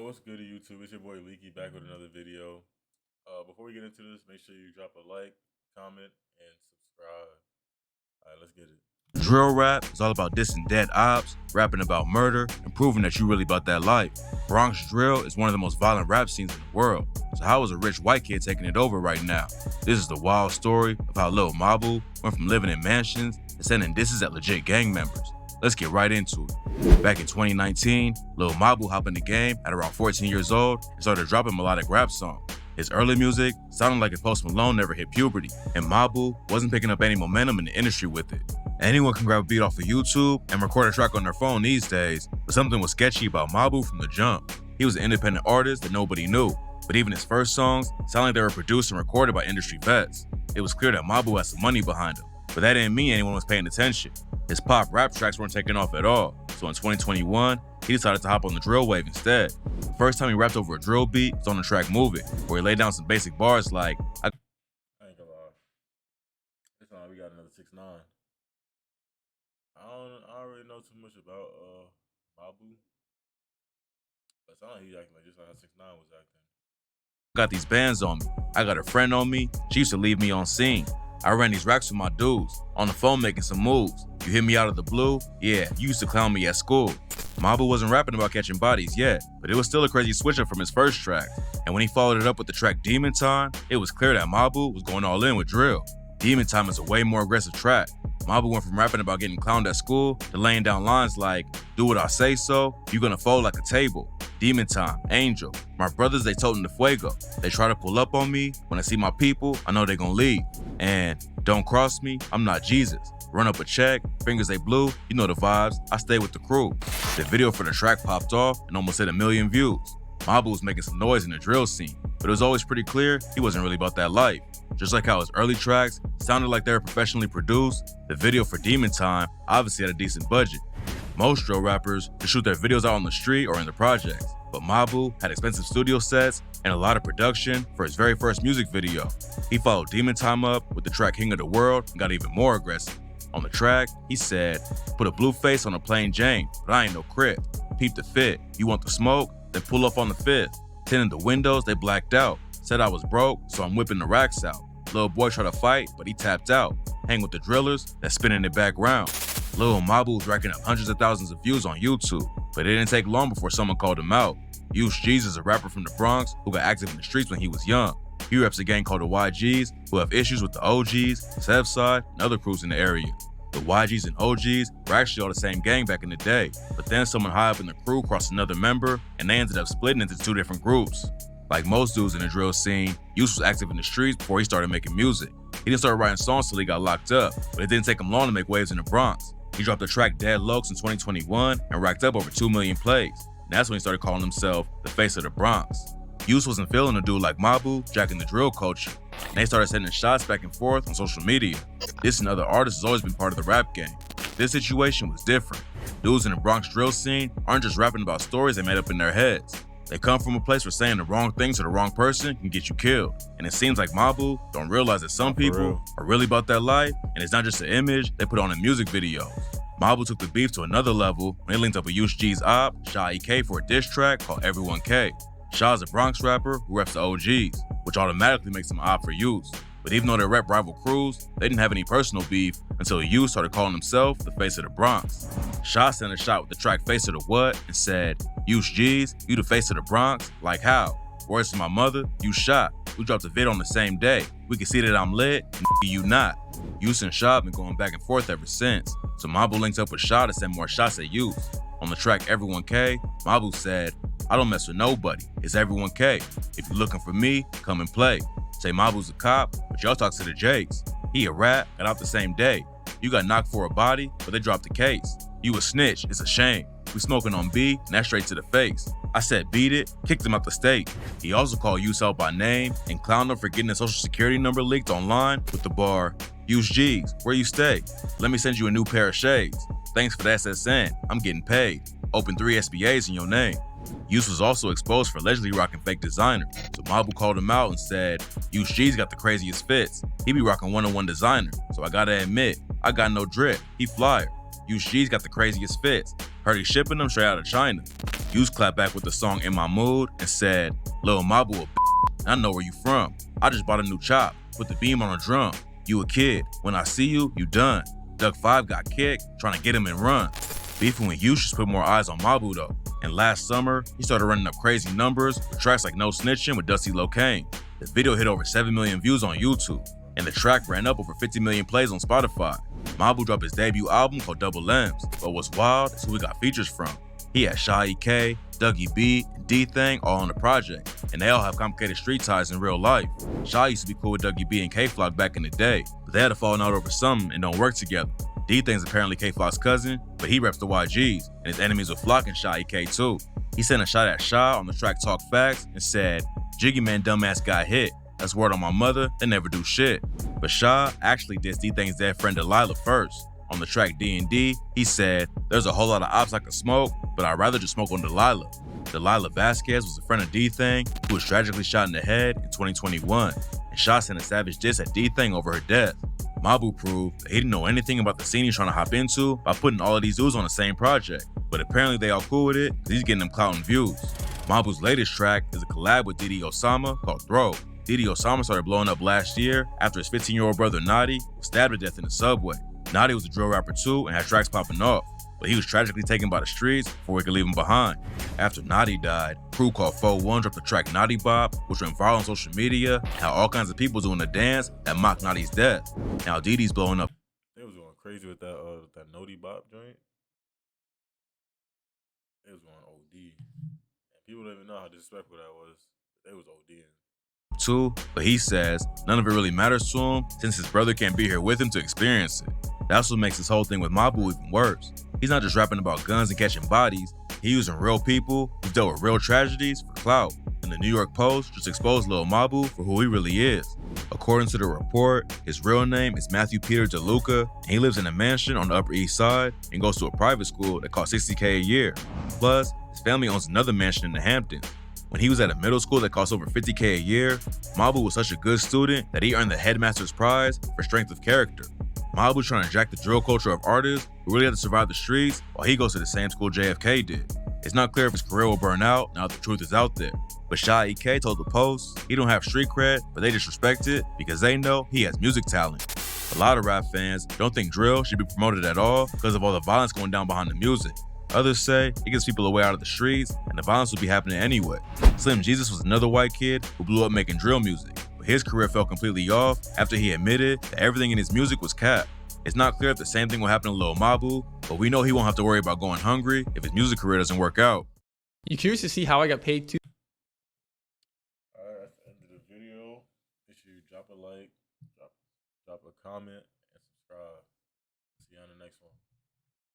What's good to YouTube? It's your boy Leaky back with another video. Before we get into this, make sure you drop a like, comment, and subscribe. Alright, let's get it. Drill rap is all about dissing dead ops, rapping about murder, and proving that you really about that life. Bronx drill is one of the most violent rap scenes in the world. So how is a rich white kid taking it over right now? This is the wild story of how Lil Mabu went from living in mansions to sending disses at legit gang members. Let's get right into it. Back in 2019, Lil Mabu hopped in the game at around 14 years old and started dropping melodic rap songs. His early music sounded like if Post Malone never hit puberty, and Mabu wasn't picking up any momentum in the industry with it. Anyone can grab a beat off of YouTube and record a track on their phone these days, but something was sketchy about Mabu from the jump. He was an independent artist that nobody knew, but even his first songs sounded like they were produced and recorded by industry vets. It was clear that Mabu had some money behind him, but that didn't mean anyone was paying attention. His pop rap tracks weren't taking off at all, so in 2021, he decided to hop on the drill wave instead. The first time he rapped over a drill beat was on the track Move It, where he laid down some basic bars like, I ain't gonna lie. This time we got another 6ix9ine. I don't really know too much about Mabu, but it sounded like he acting like just like how 6ix9ine was acting. Got these bands on me. I got a friend on me. She used to leave me on scene. I ran these racks with my dudes, on the phone making some moves. You hit me out of the blue? Yeah, you used to clown me at school. Mabu wasn't rapping about catching bodies yet, but it was still a crazy switch up from his first track. And when he followed it up with the track Demon Time, it was clear that Mabu was going all in with drill. Demon Time is a way more aggressive track. Mabu went from rapping about getting clowned at school to laying down lines like, do what I say so, you gonna fold like a table. Demon Time, Angel, my brothers, they toting the fuego. They try to pull up on me. When I see my people, I know they gon' leave. And don't cross me, I'm not Jesus. Run up a check, fingers they blue, you know the vibes, I stay with the crew. The video for the track popped off and almost hit 1 million views. Mabu was making some noise in the drill scene, but it was always pretty clear he wasn't really about that life. Just like how his early tracks sounded like they were professionally produced, the video for Demon Time obviously had a decent budget. Most drill rappers just shoot their videos out on the street or in the projects, but Mabu had expensive studio sets and a lot of production for his very first music video. He followed Demon Time up with the track King of the World and got even more aggressive. On the track, he said, put a blue face on a plain Jane, but I ain't no crip. Peep the fit, you want the smoke? Then pull up on the 5th. Tinted the windows, they blacked out. Said I was broke, so I'm whipping the racks out. Little boy tried to fight, but he tapped out. Hang with the drillers, that's spinning it back round. Lil Mabu was racking up hundreds of thousands of views on YouTube, but it didn't take long before someone called him out. Use Jesus, a rapper from the Bronx who got active in the streets when he was young. He reps a gang called the YGs who have issues with the OGs, Sevside, and other crews in the area. The YGs and OGs were actually all the same gang back in the day, but then someone high up in the crew crossed another member and they ended up splitting into 2 different groups. Like most dudes in the drill scene, Use was active in the streets before he started making music. He didn't start writing songs till he got locked up, but it didn't take him long to make waves in the Bronx. He dropped the track Dead Lokes in 2021 and racked up over 2 million plays. And that's when he started calling himself the face of the Bronx. Use wasn't feeling a dude like Mabu jacking the drill culture, and they started sending shots back and forth on social media. This and other artists has always been part of the rap game. This situation was different. Dudes in the Bronx drill scene aren't just rapping about stories they made up in their heads. They come from a place where saying the wrong thing to the wrong person can get you killed. And it seems like Mabu don't realize that some people are really about that life, and it's not just an image they put on in music videos. Mabu took the beef to another level when he linked up with Use G's op, Sha EK, for a diss track called Everyone K. Shaw's a Bronx rapper who reps the OGs, which automatically makes him op for Use. But even though they rep rival crews, they didn't have any personal beef until Use started calling himself the face of the Bronx. Shaw sent a shot with the track Face of the What and said, Use G's, you the face of the Bronx? Like how? Words to my mother, you shot. We dropped a vid on the same day. We can see that I'm lit, and you not. Use and Shaw have been going back and forth ever since, so Mabu linked up with Shaw to send more shots at Use. On the track Everyone K, Mabu said, I don't mess with nobody, it's Everyone K. If you're looking for me, come and play. Say Mabu's a cop, but y'all talk to the Jakes. He a rat, got out the same day. You got knocked for a body, but they dropped the case. You a snitch, it's a shame. We smoking on B, and that's straight to the face. I said beat it, kicked him out the state. He also called Use out by name and clowned him for getting his social security number leaked online with the bar, Use G's, where you stay? Let me send you a new pair of shades. Thanks for the SSN, I'm getting paid. Open 3 SBAs in your name. Use was also exposed for allegedly rocking fake designer, so Mabu called him out and said, Use G's got the craziest fits. He be rocking one-on-one designer, so I gotta admit, I got no drip, he flyer. UG's got the craziest fits. Heard he's shipping them straight out of China. Use clapped back with the song In My Mood and said, Lil Mabu I know where you from. I just bought a new chop. Put the beam on a drum. You a kid. When I see you, you done. Doug 5 got kicked, trying to get him and run. Beefing with you should put more eyes on Mabu though. And last summer, he started running up crazy numbers for tracks like No Snitching with Dusty Locane. The video hit over 7 million views on YouTube, and the track ran up over 50 million plays on Spotify. Mabu dropped his debut album called Double M's, but what's wild is who we got features from. He had Shy EK, Dougie B, and D-Thang all on the project, and they all have complicated street ties in real life. Shy used to be cool with Dougie B and K-Flock back in the day, but they had to falling out over something and don't work together. D-Thang's apparently K-Flock's cousin, but he reps the YGs, and his enemies with Flock and Shy EK too. He sent a shot at Shy on the track Talk Facts and said, Jiggy Man dumbass got hit. That's word on my mother, they never do shit. But Shy actually dissed D-Thang's dead friend Delilah first. On the track D&D, he said, there's a whole lot of ops I could smoke, but I'd rather just smoke on Delilah. Delilah Vasquez was a friend of D-Thang who was tragically shot in the head in 2021, and Shy sent a savage diss at D-Thang over her death. Mabu proved that he didn't know anything about the scene he's trying to hop into by putting all of these dudes on the same project, but apparently they all cool with it because he's getting them clout and views. Mabu's latest track is a collab with Didi Osama called Throw. Didi Osama started blowing up last year after his 15-year-old brother Nadi was stabbed to death in the subway. Nadi was a drill rapper too and had tracks popping off, but he was tragically taken by the streets before we could leave him behind. After Nadi died, crew called 4-1 dropped the track Nadi Bop, which went viral on social media and had all kinds of people doing the dance that mocked Nadi's death. Now Didi's blowing up. They was going crazy with that Nodi Bop joint. They was going OD. And people don't even know how disrespectful that was. They was ODing. Too, but he says none of it really matters to him since his brother can't be here with him to experience it. That's what makes this whole thing with Mabu even worse. He's not just rapping about guns and catching bodies, he's using real people who've dealt with real tragedies for clout. And the New York Post just exposed Lil Mabu for who he really is. According to the report, his real name is Matthew Peter DeLuca, and he lives in a mansion on the Upper East Side and goes to a private school that costs $60K a year. Plus, his family owns another mansion in the Hamptons. When he was at a middle school that cost over $50K a year, Mabu was such a good student that he earned the headmaster's prize for strength of character. Mabu's trying to jack the drill culture of artists who really had to survive the streets while he goes to the same school JFK did. It's not clear if his career will burn out now that the truth is out there. But Shy EK told the Post he don't have street cred, but they just respect it because they know he has music talent. A lot of rap fans don't think drill should be promoted at all because of all the violence going down behind the music. Others say it gets people away out of the streets and the violence will be happening anyway. Slim Jesus was another white kid who blew up making drill music, but his career fell completely off after he admitted that everything in his music was cap. It's not clear if the same thing will happen to Lil Mabu, but we know he won't have to worry about going hungry if his music career doesn't work out. You curious to see how I got paid too? Alright, that's the end of the video. Make sure you drop a like, drop a comment, and subscribe. See you on the next one.